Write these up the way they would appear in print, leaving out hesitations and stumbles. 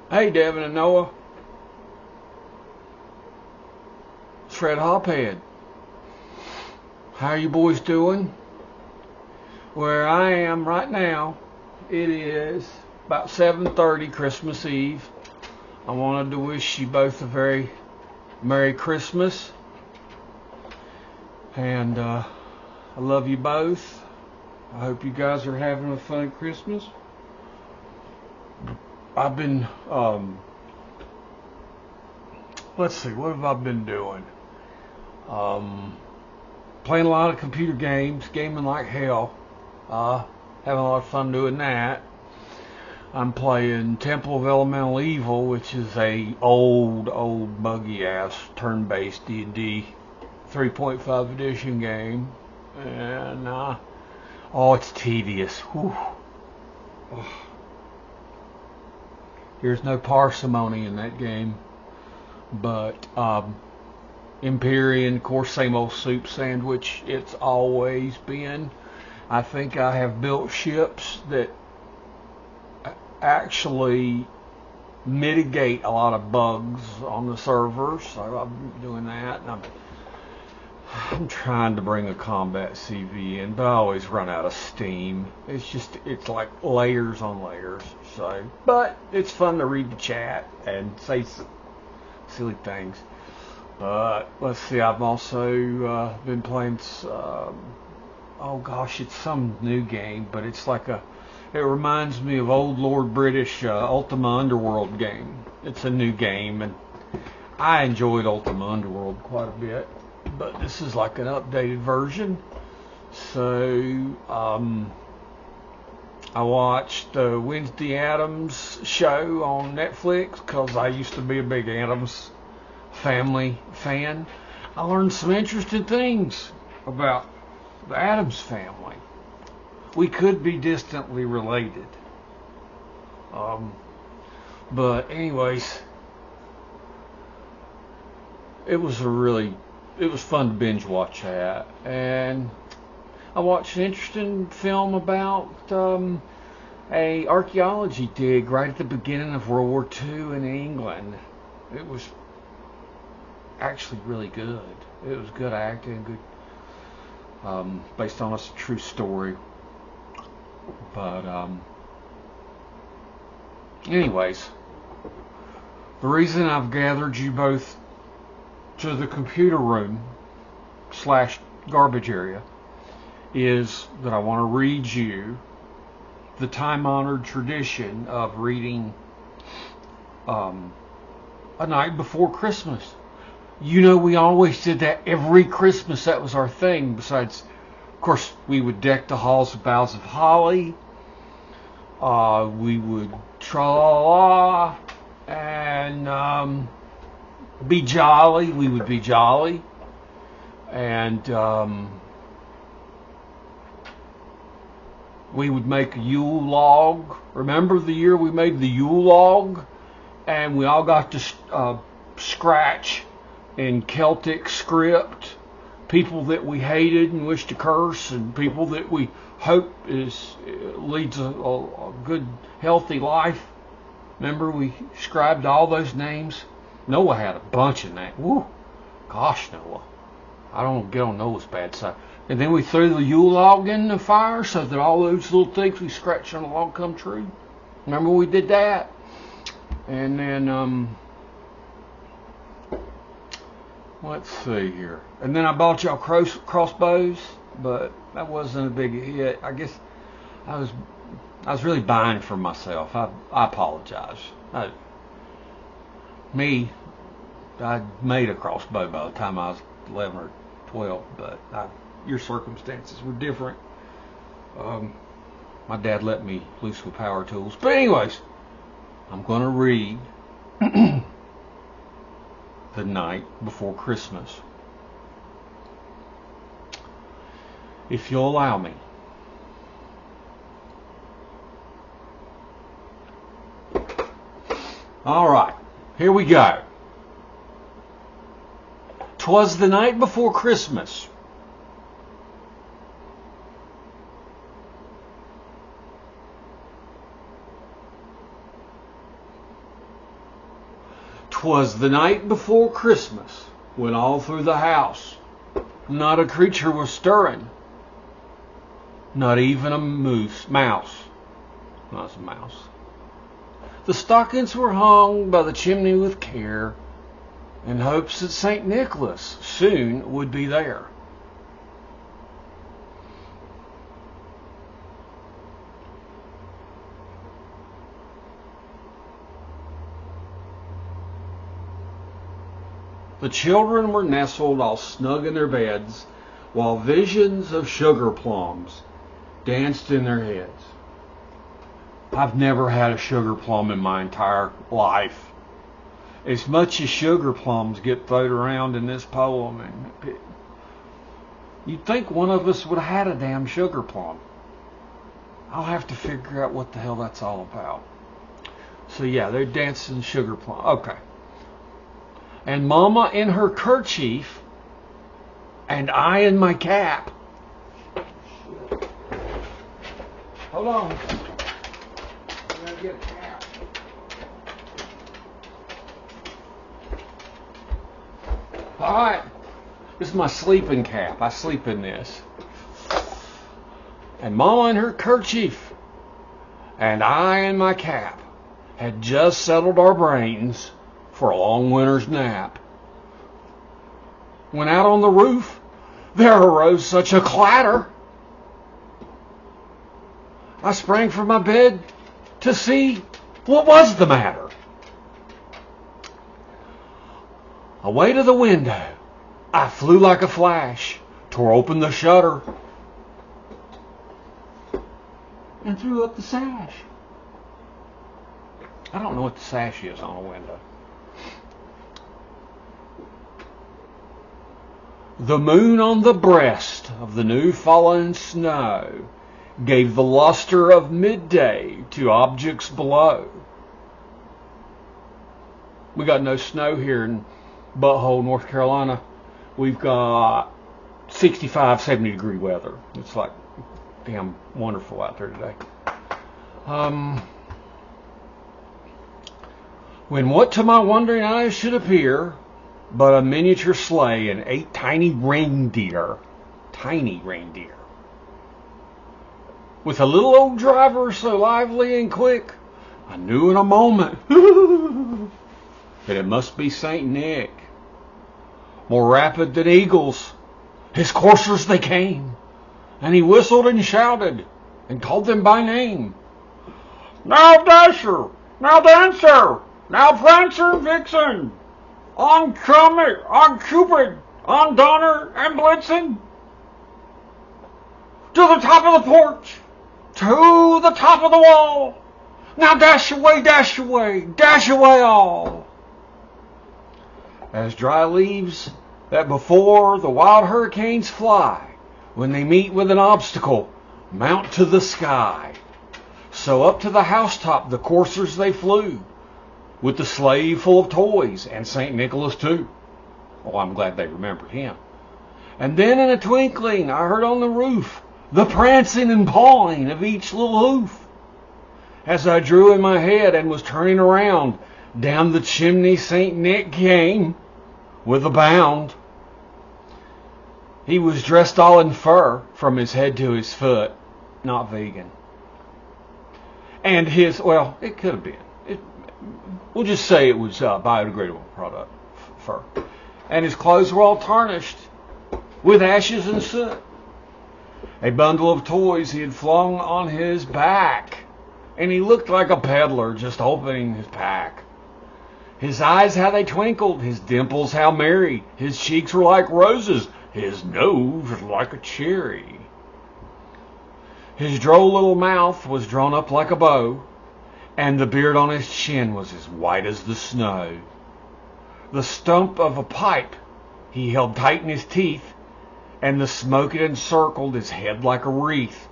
Hey, Devin and Noah. It's Fred Hophead. How are you boys doing? Where I am right now, it is about 7:30 Christmas Eve. I wanted to wish you both a very Merry Christmas. And I love you both. I hope you guys are having a fun Christmas. I've been, let's see, what have I been doing? Playing a lot of computer games, gaming like hell. Having a lot of fun doing that. I'm playing Temple of Elemental Evil, which is a old buggy ass turn-based D&D 3.5 edition game, and it's tedious. Whew. There's no parsimony in that game, but Empyrean, of course, same old soup sandwich. It's always been. I think I have built ships that actually mitigate a lot of bugs on the servers. So I'm doing that, and I'm trying to bring a combat CV in, but I always run out of steam. It's like layers on layers. So, but it's fun to read the chat and say silly things. But let's see, I've also been playing. It's some new game, but it's like it reminds me of old Lord British Ultima Underworld game. It's a new game, and I enjoyed Ultima Underworld quite a bit, but this is like an updated version. So I watched the Wednesday Addams show on Netflix because I used to be a big Addams Family fan. I learned some interesting things about the Addams family. We could be distantly related. But anyways, it was fun to binge watch that. And I watched an interesting film about a archaeology dig right at the beginning of World War II in England. It was actually really good. It was good acting, good, based on a true story. But anyways, the reason I've gathered you both to the computer room / garbage area is that I want to read you the time-honored tradition of reading A Night Before Christmas. You know, we always did that every Christmas. That was our thing. Besides, of course, we would deck the halls with boughs of holly. We would tra-la-la and be jolly. We would be jolly. And we would make a Yule log. Remember the year we made the Yule log? And we all got to scratch in Celtic script people that we hated and wished to curse, and people that we hope leads a good, healthy life. Remember, we scribed all those names. Noah had a bunch of names. Woo! Gosh, Noah. I don't get on Noah's bad side. And then we threw the Yule log in the fire so that all those little things we scratched on the log come true. Remember we did that? And then, let's see here. And then I bought y'all crossbows, but that wasn't a big hit. I guess I was really buying for myself. I apologize. I made a crossbow by the time I was 11 or 12, but your circumstances were different. My dad let me loose with power tools. But anyways, I'm going to read The Night Before Christmas, if you'll allow me. All right, here we go. 'Twas the night before Christmas. 'Twas the night before Christmas, when all through the house not a creature was stirring, not even a mouse. Not a mouse. The stockings were hung by the chimney with care, in hopes that St. Nicholas soon would be there. The children were nestled all snug in their beds, while visions of sugar plums danced in their heads. I've never had a sugar plum in my entire life. As much as sugar plums get thrown around in this poem, and you'd think one of us would have had a damn sugar plum. I'll have to figure out what the hell that's all about. So yeah, they're dancing sugar plum. Okay. And Mama in her kerchief, and I in my cap. Hold on. I'm gonna get a cap. All right. This is my sleeping cap. I sleep in this. And Mama in her kerchief, and I in my cap, had just settled our brains for a long winter's nap. When out on the roof, there arose such a clatter. I sprang from my bed to see what was the matter. Away to the window, I flew like a flash, tore open the shutter, and threw up the sash. I don't know what the sash is on a window. The moon on the breast of the new fallen snow gave the luster of midday to objects below. We got no snow here in Butthole, North Carolina. We've got 65, 70 degree weather. It's like damn wonderful out there today. When what to my wondering eyes should appear but a miniature sleigh and 8 tiny reindeer, with a little old driver so lively and quick, I knew in a moment that it must be Saint Nick. More rapid than eagles, his coursers they came, and he whistled and shouted and called them by name. Now Dasher, now Dancer, now Prancer and Vixen, on Comet, on Cupid, on Donner and Blitzen, to the top of the porch, to the top of the wall. Now dash away, dash away, dash away all. As dry leaves that before the wild hurricanes fly, when they meet with an obstacle, mount to the sky, so up to the housetop the coursers they flew, with the sleigh full of toys, and St. Nicholas too. Oh, I'm glad they remembered him. And then in a twinkling I heard on the roof the prancing and pawing of each little hoof. As I drew in my head and was turning around, down the chimney St. Nick came with a bound. He was dressed all in fur from his head to his foot, not vegan. And his, well, it could have been. We'll just say it was biodegradable product, fur. And his clothes were all tarnished with ashes and soot. A bundle of toys he had flung on his back, and he looked like a peddler just opening his pack. His eyes, how they twinkled, his dimples, how merry, his cheeks were like roses, his nose was like a cherry. His droll little mouth was drawn up like a bow, and the beard on his chin was as white as the snow. The stump of a pipe he held tight in his teeth, and the smoke it encircled his head like a wreath.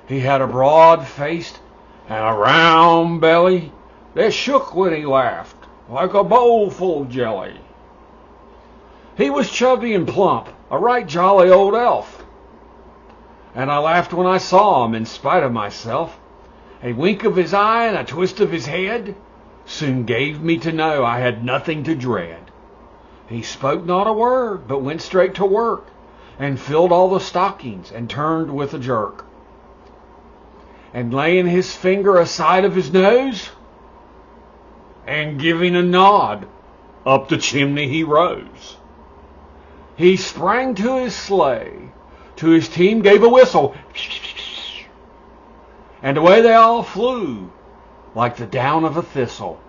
He had a broad face and a round belly that shook when he laughed, like a bowl full of jelly. He was chubby and plump, a right jolly old elf, and I laughed when I saw him in spite of myself. A wink of his eye and a twist of his head soon gave me to know I had nothing to dread. He spoke not a word, but went straight to work, and filled all the stockings, and turned with a jerk. And laying his finger aside of his nose, and giving a nod, up the chimney he rose. He sprang to his sleigh, to his team gave a whistle, and away they all flew, like the down of a thistle.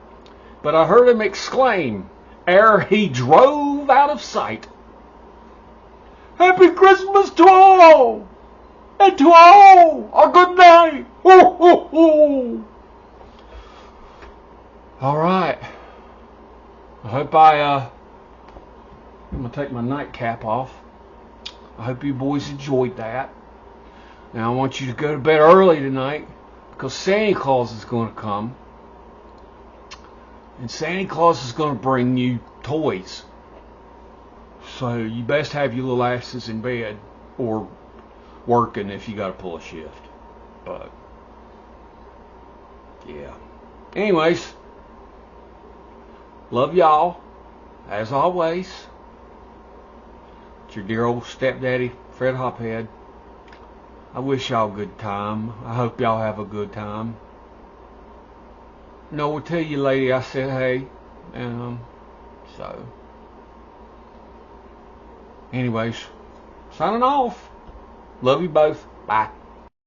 But I heard him exclaim, ere he drove out of sight, "Happy Christmas to all, and to all a good night." Ho, ho, ho. All right. I hope I'm going to take my nightcap off. I hope you boys enjoyed that. Now I want you to go to bed early tonight, because Santa Claus is going to come. And Santa Claus is going to bring you toys. So you best have your little asses in bed, or working if you got to pull a shift. But yeah. Anyways, love y'all as always. It's your dear old stepdaddy, Fred Hophead. I wish y'all a good time. I hope y'all have a good time. No, we'll tell you, lady, I said hey. So, anyways, signing off. Love you both. Bye.